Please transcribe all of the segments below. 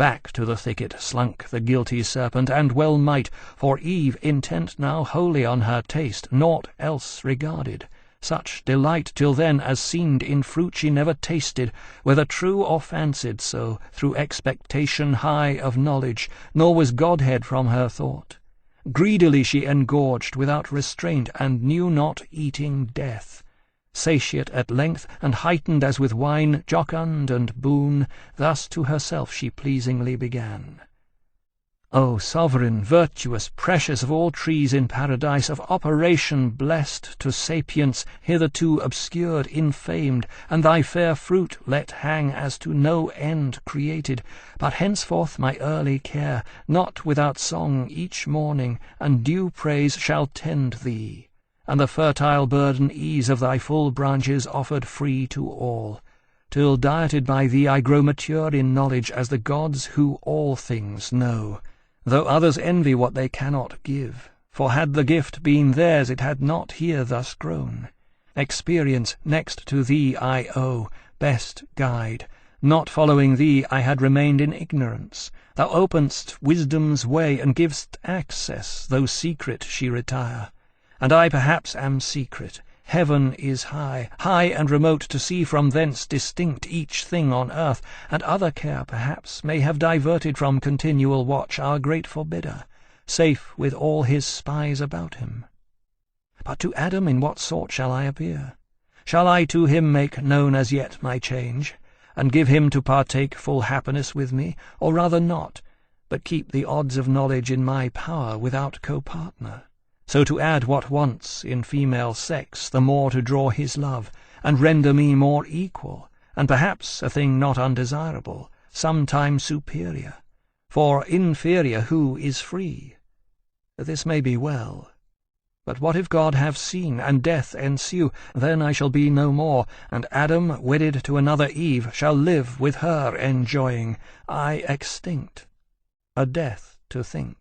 Back to the thicket slunk the guilty serpent, and well might, for Eve, intent now wholly on her taste, naught else regarded. Such delight till then as seemed in fruit she never tasted, whether true or fancied so, through expectation high of knowledge, nor was Godhead from her thought. Greedily she engorged without restraint, and knew not eating death. Satiate at length, and heightened as with wine, jocund and boon, thus to herself she pleasingly began. O sovereign, virtuous, precious of all trees in paradise, of operation blessed to sapience, hitherto obscured, infamed, and thy fair fruit let hang as to no end created, but henceforth my early care, not without song each morning, and due praise shall tend thee, and the fertile burden ease of thy full branches offered free to all, till dieted by thee I grow mature in knowledge as the gods who all things know, though others envy what they cannot give, for had the gift been theirs it had not here thus grown. Experience next to thee I owe, best guide. Not following thee I had remained in ignorance. Thou open'st wisdom's way, and giv'st access, though secret she retire. And I perhaps am secret. Heaven is high, high and remote, to see from thence distinct each thing on earth, and other care, perhaps, may have diverted from continual watch our great forbidder, safe with all his spies about him. But to Adam in what sort shall I appear? Shall I to him make known as yet my change, and give him to partake full happiness with me, or rather not, but keep the odds of knowledge in my power without co-partner? So to add what wants in female sex, the more to draw his love, and render me more equal, and perhaps, a thing not undesirable, sometime superior. For inferior who is free? This may be well. But what if God have seen, and death ensue? Then I shall be no more, and Adam, wedded to another Eve, shall live with her enjoying, I extinct, a death to think.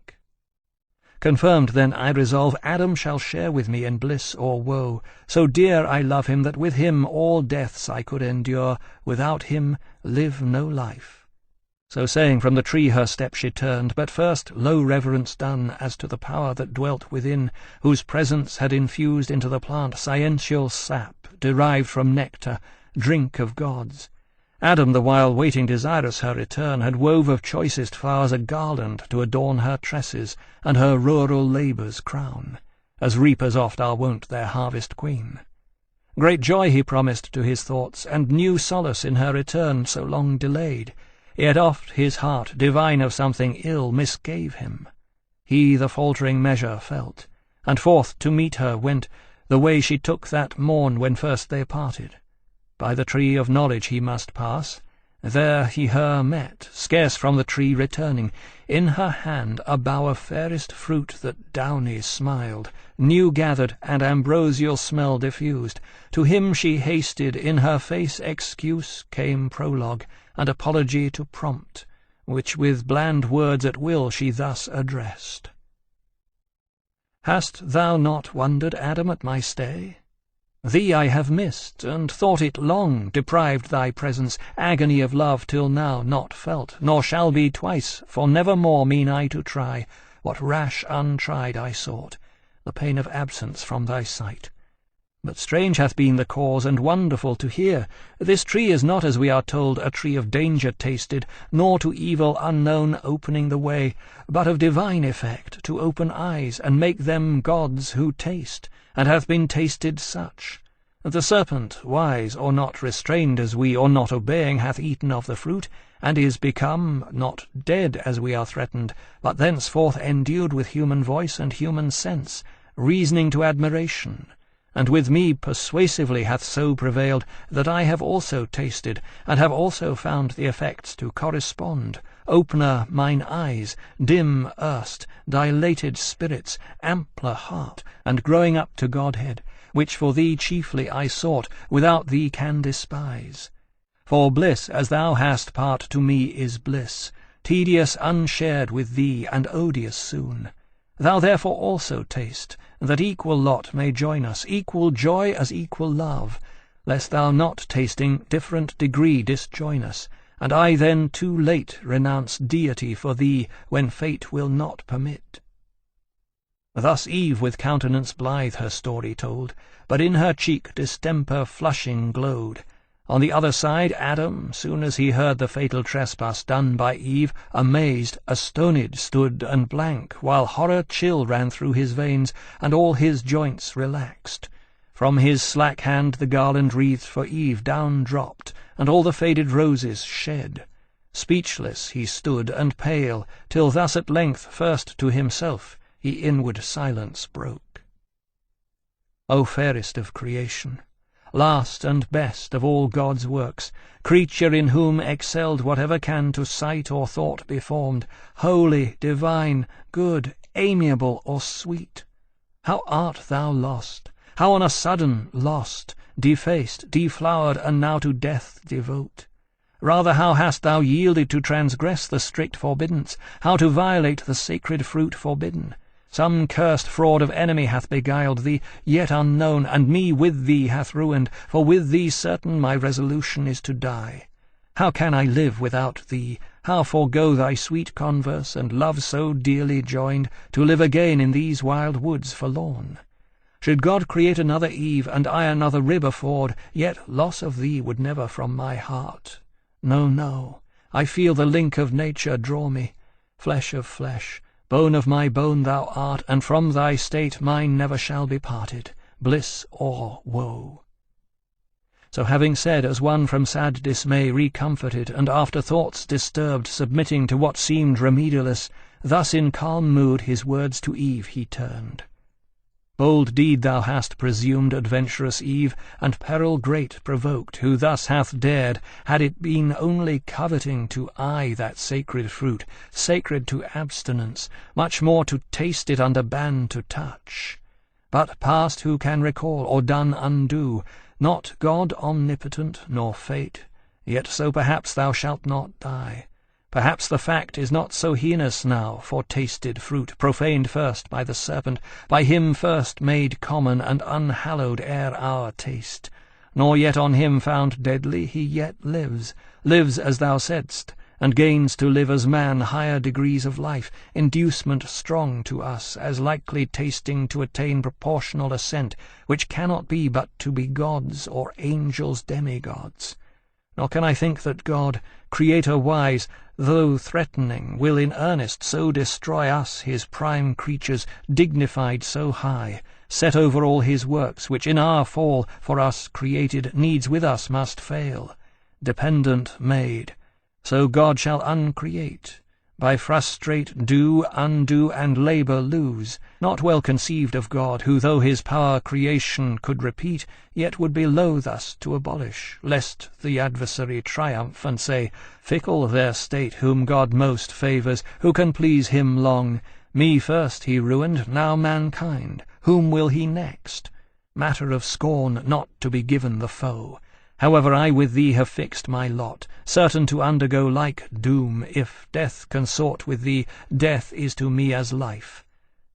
Confirmed then I resolve, Adam shall share with me in bliss or woe. So dear I love him, that with him all deaths I could endure, without him live no life. So saying, from the tree her step she turned, but first low reverence done as to the power that dwelt within, whose presence had infused into the plant sciential sap, derived from nectar, drink of gods. Adam, the while waiting desirous her return, had wove of choicest flowers a garland to adorn her tresses, and her rural labours crown, as reapers oft are wont their harvest queen. Great joy he promised to his thoughts, and new solace in her return so long delayed. Yet oft his heart, divine of something ill, misgave him. He the faltering measure felt, and forth to meet her went, the way she took that morn when first they parted. By the tree of knowledge he must pass. There he her met, scarce from the tree returning, in her hand a bough of fairest fruit that downy smiled, new gathered, and ambrosial smell diffused. To him she hasted, in her face excuse came prologue, and apology to prompt, which with bland words at will she thus addressed. Hast thou not wondered, Adam, at my stay? Thee I have missed, and thought it long, deprived thy presence, agony of love till now not felt, nor shall be twice, for never more mean I to try what rash untried I sought, the pain of absence from thy sight. But strange hath been the cause, and wonderful to hear. This tree is not, as we are told, a tree of danger tasted, nor to evil unknown opening the way, but of divine effect, to open eyes, and make them gods who taste, and hath been tasted such. The serpent, wise, or not restrained as we, or not obeying, hath eaten of the fruit, and is become, not dead as we are threatened, but thenceforth endued with human voice and human sense, reasoning to admiration, and with me persuasively hath so prevailed, that I have also tasted, and have also found the effects to correspond, opener mine eyes, dim erst, dilated spirits, ampler heart, and growing up to Godhead, which for thee chiefly I sought, without thee can despise. For bliss, as thou hast part to me, is bliss, tedious unshared with thee, and odious soon. Thou therefore also taste, that equal lot may join us, equal joy as equal love, lest thou not tasting different degree disjoin us, and I then too late renounce deity for thee, when fate will not permit. Thus Eve with countenance blithe her story told, but in her cheek distemper flushing glowed. On the other side Adam, soon as he heard the fatal trespass done by Eve, amazed, astoned stood and blank, while horror chill ran through his veins, and all his joints relaxed. From his slack hand the garland wreathed for Eve down dropped, and all the faded roses shed. Speechless he stood and pale, till thus at length first to himself he inward silence broke. O fairest of creation, last and best of all God's works, creature in whom excelled whatever can to sight or thought be formed, holy, divine, good, amiable, or sweet, how art thou lost, how on a sudden lost, defaced, deflowered, and now to death devote! Rather how hast thou yielded to transgress the strict forbiddance, how to violate the sacred fruit forbidden? Some cursed fraud of enemy hath beguiled thee, yet unknown, and me with thee hath ruined, for with thee certain my resolution is to die. How can I live without thee? How forego thy sweet converse, and love so dearly joined, to live again in these wild woods forlorn? Should God create another Eve, and I another rib afford, yet loss of thee would never from my heart. No, no, I feel the link of nature draw me, flesh of flesh, bone of my bone thou art, and from thy state mine never shall be parted, bliss or woe. So having said, as one from sad dismay recomforted, and after thoughts disturbed submitting to what seemed remedialess, thus in calm mood his words to Eve he turned. Bold deed thou hast presumed, adventurous Eve, and peril great provoked, who thus hath dared, had it been only coveting to eye that sacred fruit, sacred to abstinence, much more to taste it under ban to touch. But past who can recall, or done undo, not God omnipotent, nor fate, yet so perhaps thou shalt not die. Perhaps the fact is not so heinous now, for tasted fruit, profaned first by the serpent, by him first made common and unhallowed ere our taste, nor yet on him found deadly, he yet lives as thou saidst, and gains to live as man higher degrees of life, inducement strong to us, as likely tasting to attain proportional assent, which cannot be but to be gods or angels demigods. Nor can I think that God, Creator wise, though threatening, will in earnest so destroy us, his prime creatures, dignified so high, set over all his works, which in our fall, for us created, needs with us must fail, dependent made. So God shall uncreate, by frustrate do, undo, and labour lose, not well conceived of God, who though his power creation could repeat, yet would be loath us to abolish, lest the adversary triumph, and say, fickle their state whom God most favours, who can please him long? Me first he ruined, now mankind, whom will he next? Matter of scorn not to be given the foe. However, I with thee have fixed my lot, certain to undergo like doom. If death consort with thee, death is to me as life.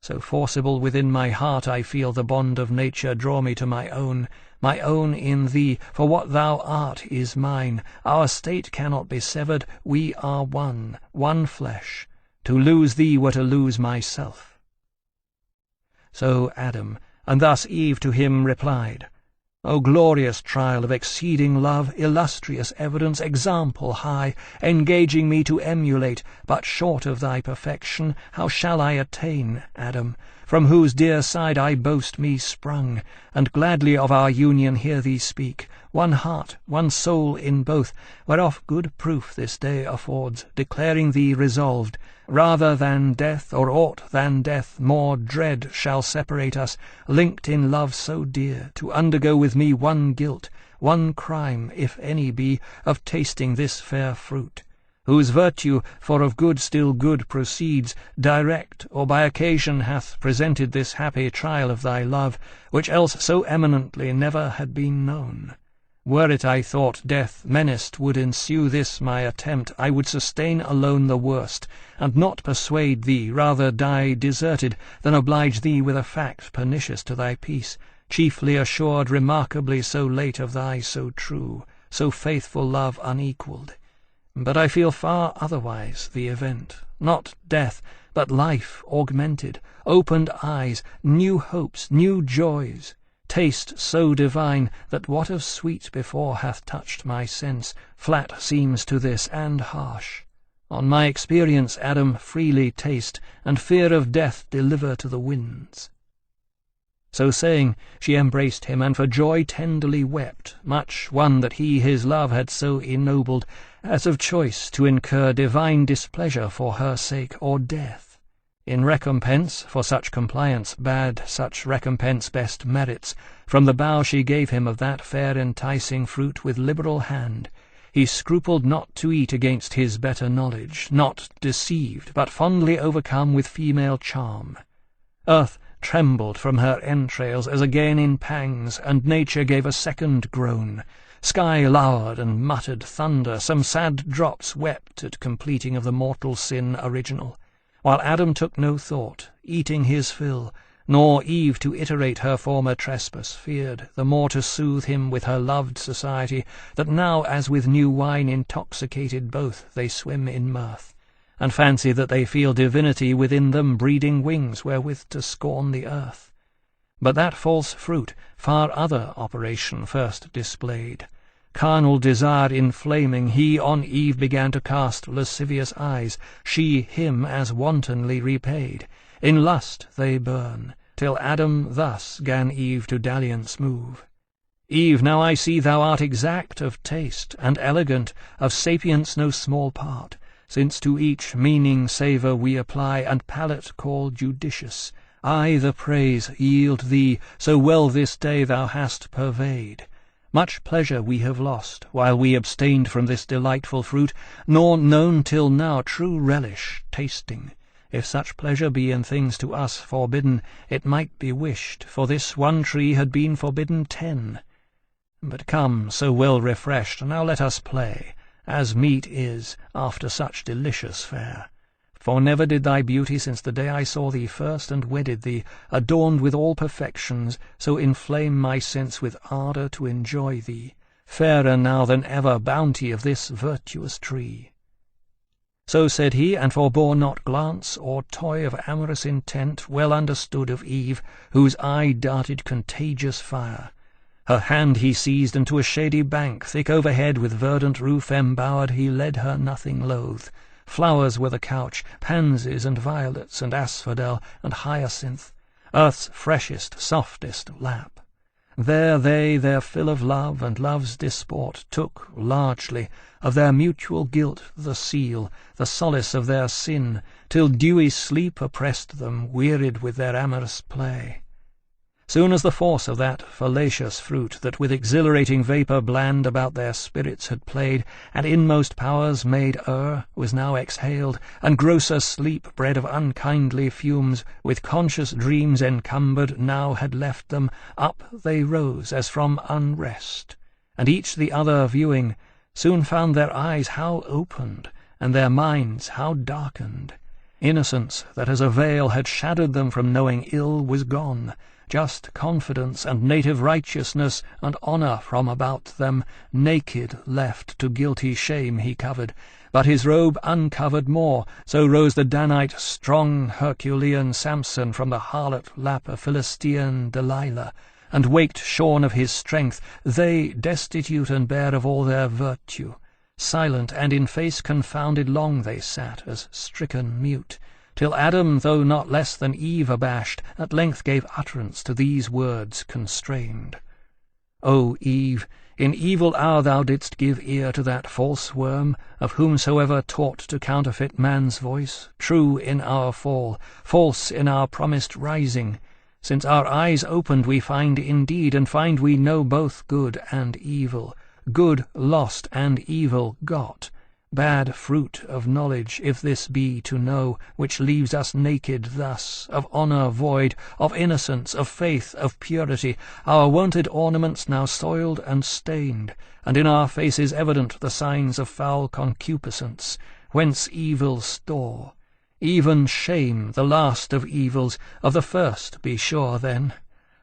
So forcible within my heart I feel the bond of nature draw me to my own in thee, for what thou art is mine. Our state cannot be severed, we are one flesh. To lose thee were to lose myself. So Adam, and thus Eve to him replied, O glorious trial of exceeding love, illustrious evidence, example high, engaging me to emulate, but short of thy perfection, how shall I attain, Adam, from whose dear side I boast me sprung, and gladly of our union hear thee speak, one heart, one soul in both, whereof good proof this day affords, declaring thee resolved, rather than death, or aught than death more dread shall separate us, linked in love so dear, to undergo with me one guilt, one crime, if any be, of tasting this fair fruit, whose virtue, for of good still good proceeds, direct or by occasion hath presented this happy trial of thy love, which else so eminently never had been known. Were it, I thought, death menaced would ensue this my attempt, I would sustain alone the worst, and not persuade thee, rather die deserted, than oblige thee with a fact pernicious to thy peace, chiefly assured remarkably so late of thy so true, so faithful love unequalled. But I feel far otherwise the event, not death, but life augmented, opened eyes, new hopes, new joys, taste so divine that what of sweet before hath touched my sense, flat seems to this and harsh. On my experience, Adam, freely taste, and fear of death deliver to the winds. So saying, she embraced him, and for joy tenderly wept, much won that he his love had so ennobled, as of choice to incur divine displeasure for her sake, or death. In recompense for such compliance bad such recompense best merits, from the bough she gave him of that fair enticing fruit with liberal hand, he scrupled not to eat against his better knowledge, not deceived, but fondly overcome with female charm. Earth trembled from her entrails as again in pangs, and nature gave a second groan. Sky lowered and muttered thunder, some sad drops wept at completing of the mortal sin original, while Adam took no thought, eating his fill, nor Eve to iterate her former trespass feared, the more to soothe him with her loved society, that now as with new wine intoxicated both they swim in mirth, and fancy that they feel divinity within them breeding wings wherewith to scorn the earth. But that false fruit far other operation first displayed. Carnal desire inflaming, he on Eve began to cast lascivious eyes, she him as wantonly repaid. In lust they burn, till Adam thus 'gan Eve to dalliance move. Eve, now I see thou art exact of taste, and elegant, of sapience no small part, since to each meaning savour we apply, and palate call judicious. I the praise yield thee, so well this day thou hast purveyed. Much pleasure we have lost, while we abstained from this delightful fruit, nor known till now true relish, tasting. If such pleasure be in things to us forbidden, it might be wished, for this one tree had been forbidden 10. But come, so well refreshed, now let us play, as meet is after such delicious fare. For never did thy beauty, since the day I saw thee first and wedded thee, adorned with all perfections, so inflame my sense with ardour to enjoy thee, fairer now than ever bounty of this virtuous tree. So said he, and forbore not glance or toy of amorous intent, well understood of Eve, whose eye darted contagious fire. Her hand he seized, and to a shady bank, thick overhead with verdant roof embowered, he led her nothing loath. Flowers were the couch, pansies and violets and asphodel and hyacinth, earth's freshest, softest lap. There they their fill of love and love's disport took largely, of their mutual guilt the seal, the solace of their sin, till dewy sleep oppressed them, wearied with their amorous play. Soon as the force of that fallacious fruit, that with exhilarating vapour bland about their spirits had played, and inmost powers made was now exhaled, and grosser sleep, bred of unkindly fumes, with conscious dreams encumbered, now had left them, up they rose as from unrest, and each the other viewing, soon found their eyes how opened, and their minds how darkened. Innocence, that as a veil had shadowed them from knowing ill, was gone. Just confidence and native righteousness and honour from about them, naked left to guilty shame he covered, but his robe uncovered more, so rose the Danite strong Herculean Samson from the harlot lap of Philistine Delilah, and waked shorn of his strength, they destitute and bare of all their virtue. Silent and in face confounded long they sat, as stricken mute, till Adam, though not less than Eve abashed, at length gave utterance to these words constrained. O Eve, in evil hour thou didst give ear to that false worm, of whomsoever taught to counterfeit man's voice, true in our fall, false in our promised rising. Since our eyes opened we find indeed, and find we know both good and evil, good lost and evil got. Bad fruit of knowledge, if this be to know, which leaves us naked thus, of honour void, of innocence, of faith, of purity, our wonted ornaments now soiled and stained, and in our faces evident the signs of foul concupiscence, whence evil store. Even shame, the last of evils, of the first be sure then.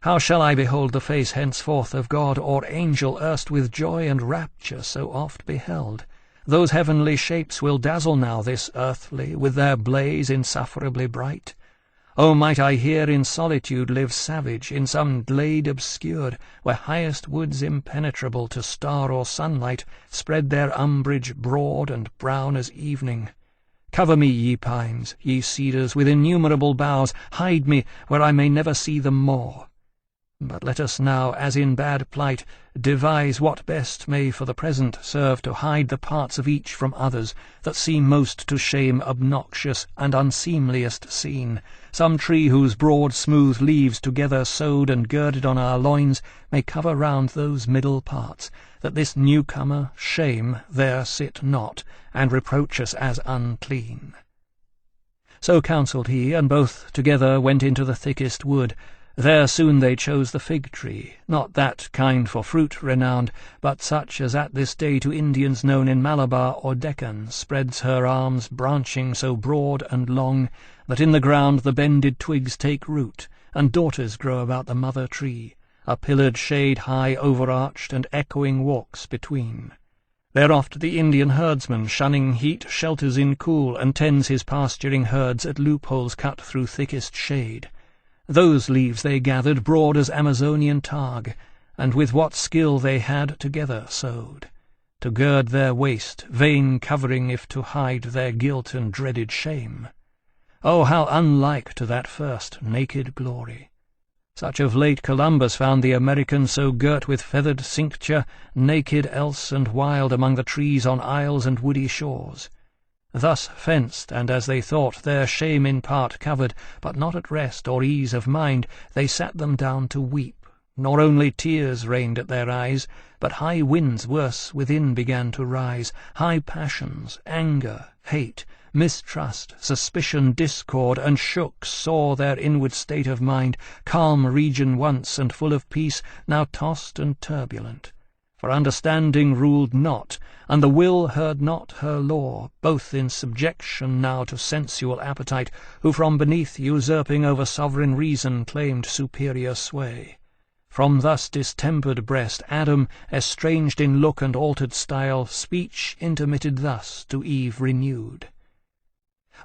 How shall I behold the face henceforth of God or angel erst with joy and rapture so oft beheld? Those heavenly shapes will dazzle now this earthly with their blaze insufferably bright. Oh, might I here in solitude live savage, in some glade obscured, where highest woods impenetrable to star or sunlight spread their umbrage broad and brown as evening. Cover me, ye pines, ye cedars, with innumerable boughs, hide me where I may never see them more. But let us now, as in bad plight, devise what best may for the present serve to hide the parts of each from others that seem most to shame obnoxious and unseemliest seen. Some tree whose broad smooth leaves together sewed and girded on our loins may cover round those middle parts, that this newcomer, shame, there sit not, and reproach us as unclean. So counselled he, and both together went into the thickest wood. There soon they chose the fig tree, not that kind for fruit renowned, but such as at this day to Indians known in Malabar or Deccan, spreads her arms branching so broad and long, that in the ground the bended twigs take root, and daughters grow about the mother tree, a pillared shade high overarched, and echoing walks between. There oft the Indian herdsman, shunning heat, shelters in cool, and tends his pasturing herds at loopholes cut through thickest shade. Those leaves they gathered, broad as Amazonian targ, and with what skill they had together sewed, to gird their waist, vain covering if to hide their guilt and dreaded shame. Oh, how unlike to that first naked glory! Such of late Columbus found the American so girt with feathered cincture, naked else and wild among the trees on isles and woody shores. Thus fenced, and as they thought their shame in part covered, but not at rest or ease of mind, they sat them down to weep. Nor only tears reigned at their eyes, but high winds worse within began to rise, high passions, anger, hate, mistrust, suspicion, discord, and shook sore their inward state of mind, calm region once and full of peace, now tossed and turbulent. For understanding ruled not, and the will heard not her law, both in subjection now to sensual appetite, who from beneath usurping over sovereign reason claimed superior sway. From thus distempered breast Adam, estranged in look and altered style, speech intermitted thus to Eve renewed.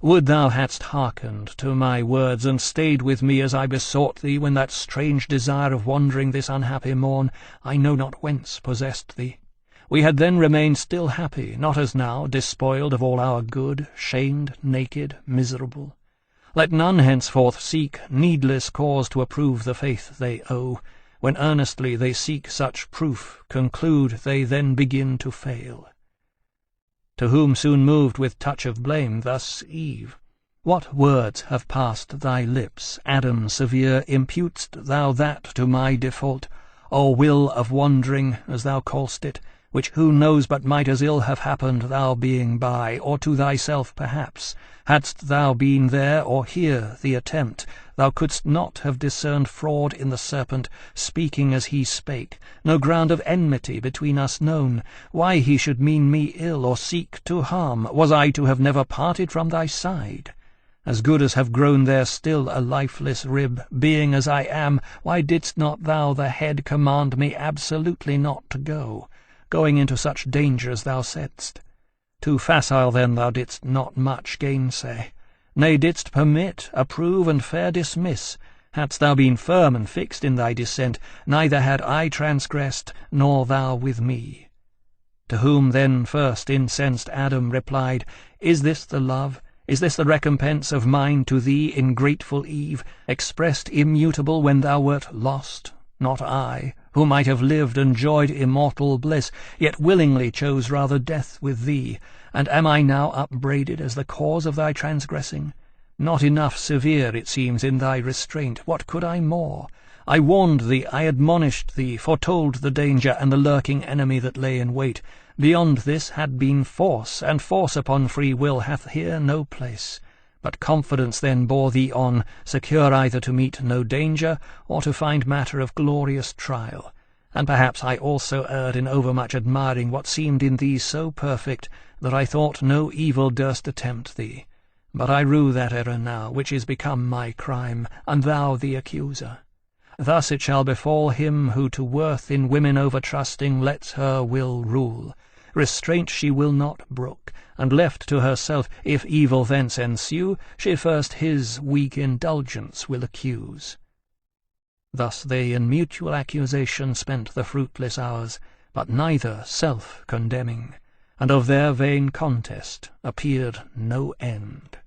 Would thou hadst hearkened to my words, and stayed with me as I besought thee, when that strange desire of wandering this unhappy morn, I know not whence, possessed thee. We had then remained still happy, not as now, despoiled of all our good, shamed, naked, miserable. Let none henceforth seek needless cause to approve the faith they owe. When earnestly they seek such proof, conclude they then begin to fail. To whom soon moved with touch of blame, thus Eve, What words have passed thy lips, Adam severe, imput'st thou that to my default, or will of wandering, as thou call'st it, which who knows but might as ill have happened, thou being by, or to thyself perhaps? Hadst thou been there, or here the attempt, thou couldst not have discerned fraud in the serpent, speaking as he spake, no ground of enmity between us known. Why he should mean me ill, or seek to harm, was I to have never parted from thy side? As good as have grown there still a lifeless rib, being as I am, why didst not thou the head command me absolutely not to go, going into such danger as thou saidst? Too facile then thou didst not much gainsay, nay, didst permit, approve, and fair dismiss. Hadst thou been firm and fixed in thy dissent, neither had I transgressed, nor thou with me. To whom then first incensed Adam replied, Is this the love, is this the recompense of mine to thee, ingrateful Eve, expressed immutable when thou wert lost? Not I, who might have lived and enjoyed immortal bliss, yet willingly chose rather death with thee. And am I now upbraided as the cause of thy transgressing? Not enough severe, it seems, in thy restraint. What could I more? I warned thee, I admonished thee, foretold the danger and the lurking enemy that lay in wait. Beyond this had been force, and force upon free will hath here no place. But confidence then bore thee on, secure either to meet no danger, or to find matter of glorious trial. And perhaps I also erred in overmuch admiring what seemed in thee so perfect, that I thought no evil durst attempt thee. But I rue that error now, which is become my crime, and thou the accuser. Thus it shall befall him who to worth in women over-trusting lets her will rule. restraint she will not brook, and left to herself, if evil thence ensue, she first his weak indulgence will accuse. Thus they in mutual accusation spent the fruitless hours, but neither self-condemning, and of their vain contest appeared no end.